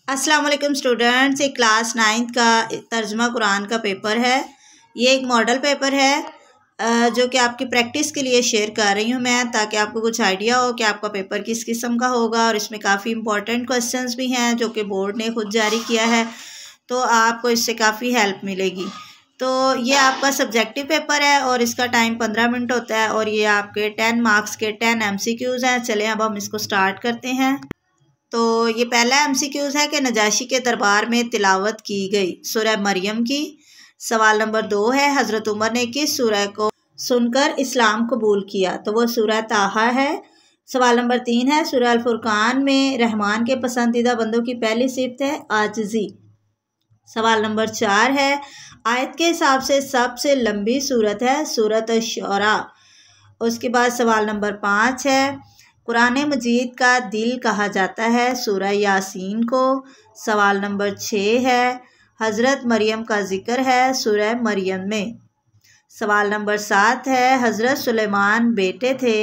अस्सलाम वालेकुम स्टूडेंट्स, एक क्लास 9 का तर्जुमा कुरान का पेपर है। ये एक मॉडल पेपर है जो कि आपकी प्रैक्टिस के लिए शेयर कर रही हूँ मैं, ताकि आपको कुछ आइडिया हो कि आपका पेपर किस किस्म का होगा। और इसमें काफ़ी इंपॉर्टेंट क्वेश्चंस भी हैं जो कि बोर्ड ने खुद जारी किया है, तो आपको इससे काफ़ी हेल्प मिलेगी। तो ये आपका सब्जेक्टिव पेपर है और इसका टाइम 15 मिनट होता है और ये आपके 10 मार्क्स के 10 MCQs हैं। चलें अब हम इसको स्टार्ट करते हैं। तो ये पहला MCQs है कि नजाशी के दरबार में तिलावत की गई सूरह मरियम की। सवाल नंबर 2 है, हज़रत उमर ने किस सूरह को सुनकर इस्लाम कबूल किया? तो वो सूरह ताहा है। सवाल नंबर 3 है, सूरह अल फुरकान में रहमान के पसंदीदा बंदों की पहली सिफ़त है आजिज़ी। सवाल नंबर 4 है, आयत के हिसाब से सबसे लंबी सूरत है सूरत अश-शुअरा। उसके बाद सवाल नंबर 5 है, कुरान मजीद का दिल कहा जाता है सूरह यासीन को। सवाल नंबर 6 है, हज़रत मरियम का जिक्र है सूरह मरियम में। सवाल नंबर 7 है, हज़रत सुलेमान बेटे थे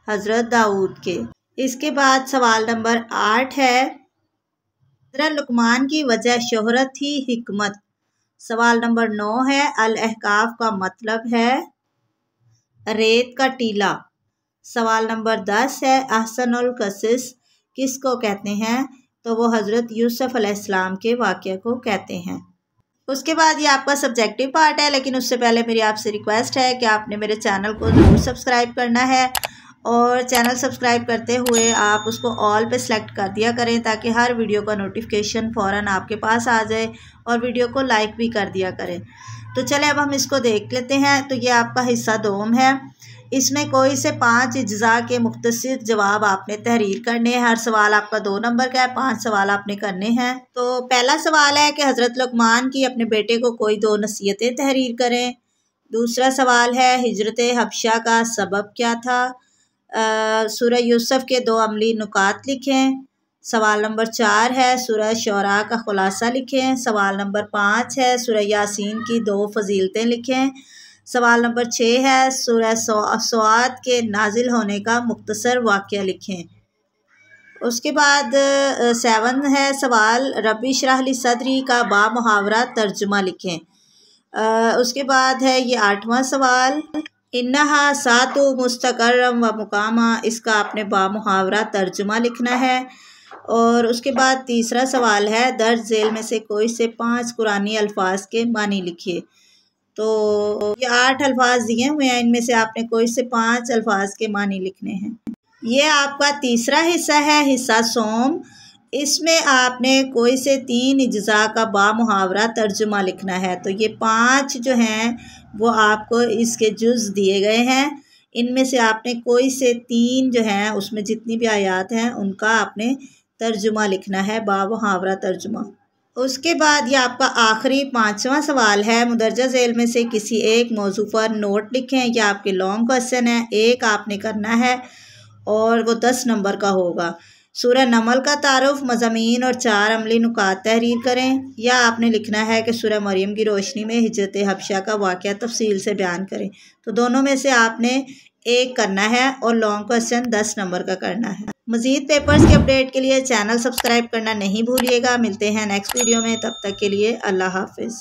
हज़रत दाऊद के। इसके बाद सवाल नंबर 8 है, हज़रत लुकमान की वजह शोहरत थी हिकमत। सवाल नंबर 9 है, अल अहकाफ का मतलब है रेत का टीला। सवाल नंबर 10 है, अहसनुल क़सस किसको कहते हैं? तो वो हज़रत यूसुफ़ अलैहिस्सलाम के वाक़या को कहते हैं। उसके बाद ये आपका सब्जेक्टिव पार्ट है, लेकिन उससे पहले मेरी आपसे रिक्वेस्ट है कि आपने मेरे चैनल को ज़रूर सब्सक्राइब करना है और चैनल सब्सक्राइब करते हुए आप उसको ऑल पे सेलेक्ट कर दिया करें, ताकि हर वीडियो का नोटिफिकेशन फ़ौरन आपके पास आ जाए, और वीडियो को लाइक भी कर दिया करें। तो चलें अब हम इसको देख लेते हैं। तो ये आपका हिस्सा दोम है। इसमें कोई से 5 इज्जा के मुख्तसर जवाब आपने तहरीर करने हैं। हर सवाल आपका 2 नंबर का है, 5 सवाल आपने करने हैं। तो पहला सवाल है कि हज़रत लुकमान की अपने बेटे को कोई 2 नसीहतें तहरीर करें। दूसरा सवाल है, हिजरत हबशा का सबब क्या था? सूरह यूसुफ़ के 2 अमली नुकात लिखें। सवाल नंबर 4 है, सूरह शुअरा का खुलासा लिखें। सवाल नंबर 5 है, सूरह यासीन की 2 फजीलतें लिखें। सवाल नंबर 6 है, सूरह स्वात के नाजिल होने का मुख्तसर वाक़या लिखें। उसके बाद 7 है सवाल, रब्बी इश्रह ली सदरी का बामुहावरा तर्जुमा लिखें। उसके बाद है ये 8वां सवाल, इन्नहा सातु मुस्तक़र्रम व मुकामा, इसका आपने बामुहावरा तर्जुमा लिखना है। और उसके बाद तीसरा सवाल है, दर्ज झेल में से कोई से 5 कुरानी अल्फाज के मानी लिखिए। तो ये 8 अल्फाज दिए हुए हैं, इनमें से आपने कोई से 5 अल्फाज के मानी लिखने हैं। ये आपका तीसरा हिस्सा है, हिस्सा सोम। इसमें आपने कोई से 3 इज्जा का बामुहावरा तर्जुमा लिखना है। तो ये 5 जो हैं वो आपको इसके जुज़ दिए गए हैं। इनमें से आपने कोई से 3 जो हैं, उसमें जितनी भी आयात हैं उनका आपने तर्जुमा लिखना है, बामुहावरा तर्जुमा। उसके बाद ये आपका आखिरी 5वां सवाल है, मुदर्जा झेल में से किसी एक मौजू पर नोट लिखें। यह आपके लॉन्ग क्वेश्चन है, एक आपने करना है और वो 10 नंबर का होगा। सूरह नमल का तारुफ, मज़ामीन और 4 अमली नुकात तहरीर करें। या आपने लिखना है कि सूरह मरियम की रोशनी में हिजरत हबशा का वाक़या तफसील से बयान करें। तो दोनों में से आपने एक करना है और लॉन्ग क्वेश्चन 10 नंबर का करना है। मज़ीद पेपर्स के अपडेट के लिए चैनल सब्सक्राइब करना नहीं भूलिएगा। मिलते हैं नेक्स्ट वीडियो में, तब तक के लिए अल्लाह हाफ़िज़।